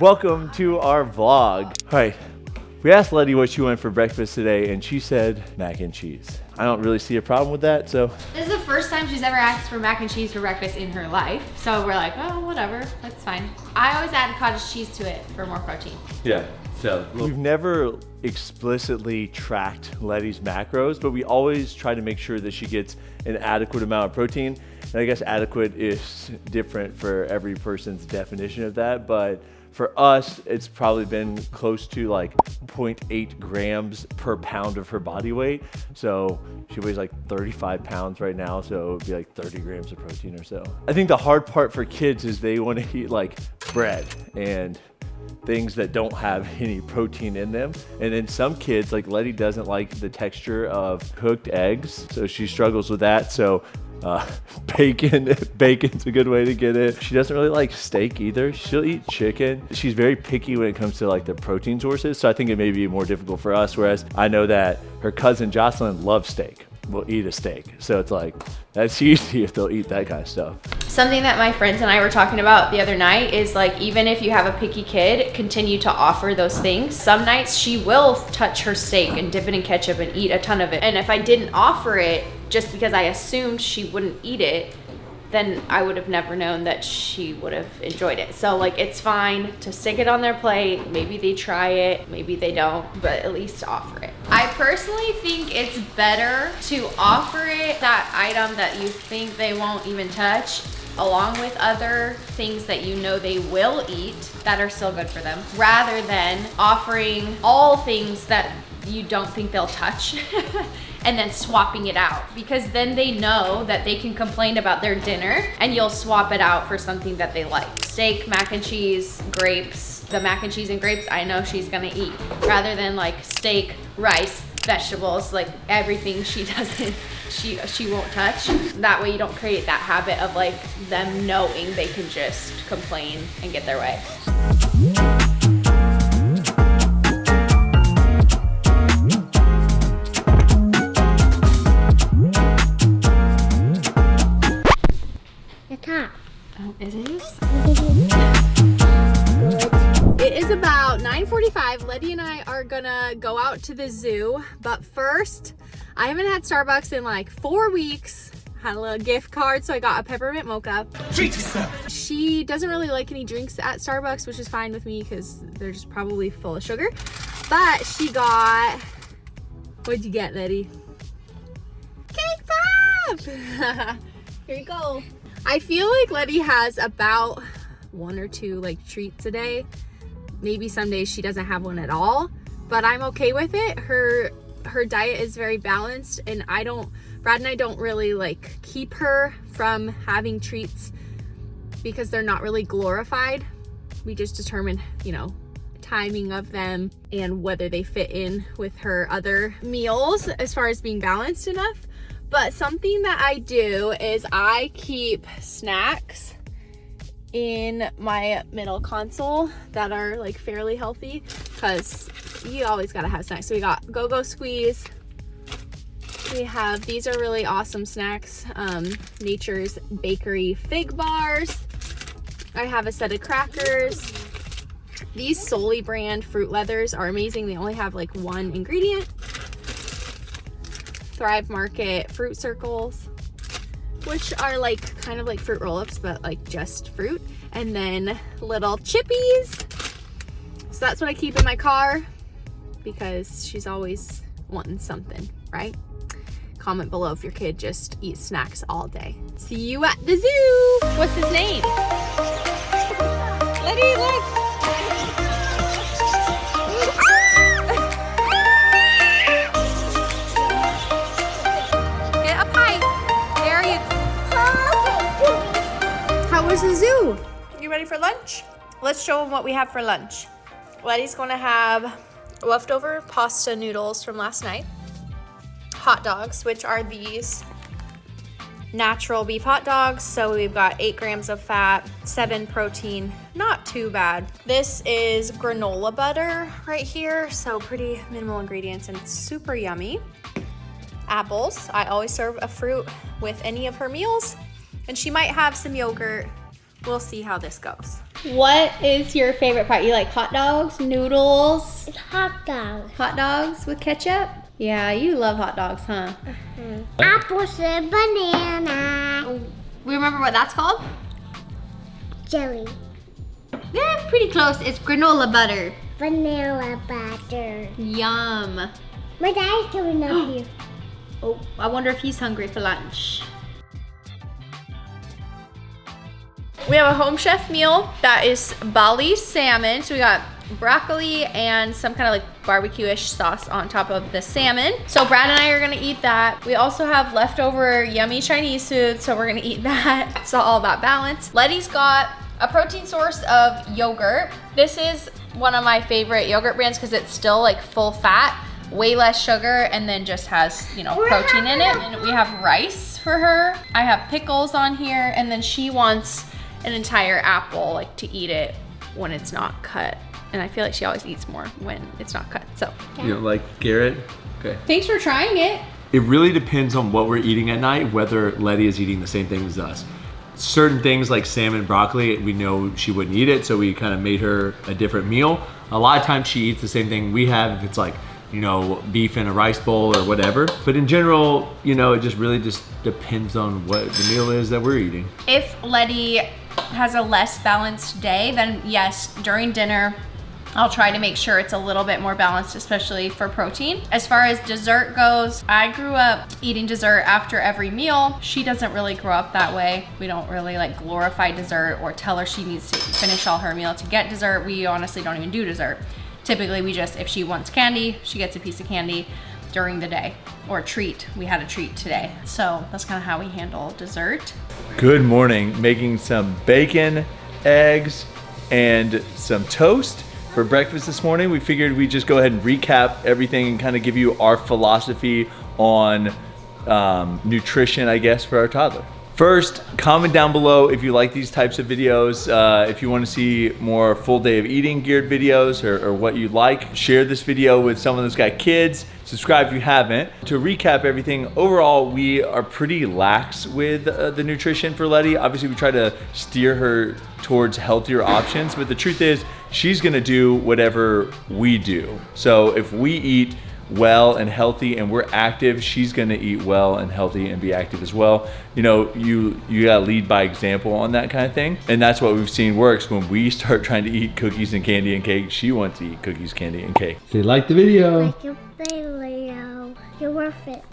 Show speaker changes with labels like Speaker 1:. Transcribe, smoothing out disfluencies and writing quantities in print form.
Speaker 1: Welcome to our vlog. All right, we asked Lettie what she wanted for breakfast today, and she said mac and cheese. I don't really see a problem with that, so.
Speaker 2: This is the first time she's ever asked for mac and cheese for breakfast in her life. So we're like, oh, whatever, that's fine. I always add cottage cheese to it for more protein.
Speaker 1: Yeah, so. We've never explicitly tracked Lettie's macros, but we always try to make sure that she gets an adequate amount of protein. And I guess adequate is different for every person's definition of that, but for us, it's probably been close to like 0.8 grams per pound of her body weight. So she weighs like 35 pounds right now, so it would be like 30 grams of protein or so. I think the hard part for kids is they want to eat like bread and things that don't have any protein in them. And then some kids, like Lettie, doesn't like the texture of cooked eggs, so she struggles with that. So bacon's a good way to get it. She doesn't really like steak either. She'll eat chicken. She's very picky when it comes to like the protein sources, so I think it may be more difficult for us, whereas I know that her cousin Jocelyn loves steak, will eat a steak. So it's like, that's easy if they'll eat that kind of stuff.
Speaker 2: Something that my friends and I were talking about the other night is like, even if you have a picky kid, continue to offer those things. Some nights she will touch her steak and dip it in ketchup and eat a ton of it. And if I didn't offer it, just because I assumed she wouldn't eat it, then I would have never known that she would have enjoyed it. So like, it's fine to stick it on their plate. Maybe they try it, maybe they don't, but at least offer it. I personally think it's better to offer it, that item that you think they won't even touch, along with other things that you know they will eat that are still good for them, rather than offering all things that you don't think they'll touch and then swapping it out, because then they know that they can complain about their dinner and you'll swap it out for something that they like. Steak, mac and cheese, grapes. The mac and cheese and grapes I know she's gonna eat, rather than like steak, rice, vegetables, like everything she doesn't, she won't touch. That way you don't create that habit of like them knowing they can just complain and get their way. Oh, it is? It is about 9:45. Lettie and I are gonna go out to the zoo, but first, I haven't had Starbucks in like 4 weeks. Had a little gift card, so I got a peppermint mocha. Treat yourself. She doesn't really like any drinks at Starbucks, which is fine with me because they're just probably full of sugar. But she got, what'd you get, Lettie? Cake pop! Here you go. I feel like Lettie has about 1 or 2 like treats a day. Maybe some days she doesn't have one at all, but I'm okay with it. Her diet is very balanced, and Brad and I don't really like keep her from having treats because they're not really glorified. We just determine, you know, timing of them and whether they fit in with her other meals as far as being balanced enough. But something that I do is I keep snacks in my middle console that are like fairly healthy, because you always gotta have snacks. So we got Go-Go Squeeze. We have, these are really awesome snacks. Nature's Bakery Fig Bars. I have a set of crackers. These Solely brand Fruit Leathers are amazing. They only have like 1 ingredient. Thrive Market Fruit Circles, which are like kind of like fruit roll-ups, but like just fruit. And then little chippies. So that's what I keep in my car because she's always wanting something, right? Comment below if your kid just eats snacks all day. See you at the zoo. What's his name? Lettie, look. How was the zoo? You ready for lunch? Let's show them what we have for lunch. Lettie's gonna have leftover pasta noodles from last night, hot dogs, which are these natural beef hot dogs. So we've got 8 grams of fat, 7 protein, not too bad. This is granola butter right here, so pretty minimal ingredients and super yummy. Apples. I always serve a fruit with any of her meals, and she might have some yogurt. We'll see how this goes. What is your favorite part? You like hot dogs, noodles?
Speaker 3: Hot dogs.
Speaker 2: Hot dogs with ketchup? Yeah, you love hot dogs, huh?
Speaker 3: Apples and banana.
Speaker 2: We remember what that's called?
Speaker 3: Jelly.
Speaker 2: Yeah, pretty close. It's granola butter.
Speaker 3: Vanilla butter.
Speaker 2: Yum.
Speaker 3: My dad's coming up here.
Speaker 2: Oh, I wonder if he's hungry for lunch. We have a home chef meal that is Bali salmon. So we got broccoli and some kind of like barbecue-ish sauce on top of the salmon. So Brad and I are gonna eat that. We also have leftover yummy Chinese food, so we're gonna eat that. It's all about balance. Lettie's got a protein source of yogurt. This is one of my favorite yogurt brands because it's still like full fat, way less sugar, and then just has, you know, protein in it. And we have rice for her. I have pickles on here, and then she wants an entire apple, like to eat it when it's not cut. And I feel like she always eats more when it's not cut, so.
Speaker 1: You don't like carrot? Okay.
Speaker 2: Thanks for trying it.
Speaker 4: It really depends on what we're eating at night, whether Lettie is eating the same thing as us. Certain things like salmon, broccoli, we know she wouldn't eat it, so we kind of made her a different meal. A lot of times she eats the same thing we have, if it's like, you know, beef in a rice bowl or whatever. But in general, you know, it just really just depends on what the meal is that we're eating.
Speaker 2: If Lettie has a less balanced day, then yes, during dinner, I'll try to make sure it's a little bit more balanced, especially for protein. As far as dessert goes, I grew up eating dessert after every meal. She doesn't really grow up that way. We don't really like glorify dessert or tell her she needs to finish all her meal to get dessert. We honestly don't even do dessert. Typically we just, if she wants candy, she gets a piece of candy during the day, or a treat. We had a treat today. So that's kind of how we handle dessert.
Speaker 1: Good morning. Making some bacon, eggs, and some toast for breakfast this morning. We figured we'd just go ahead and recap everything and kind of give you our philosophy on nutrition, I guess, for our toddler. First, comment down below if you like these types of videos, if you want to see more full day of eating geared videos or what you like. Share this video with someone that's got kids. Subscribe if you haven't. To recap everything, overall, we are pretty lax with the nutrition for Lettie. Obviously, we try to steer her towards healthier options, but the truth is, she's gonna do whatever we do. So if we eat well and healthy and we're active, she's gonna eat well and healthy and be active as well. You know, you gotta lead by example on that kind of thing. And that's what we've seen works. When we start trying to eat cookies and candy and cake, she wants to eat cookies, candy, and cake.
Speaker 4: If you like the video,
Speaker 3: Like your video. You're worth it.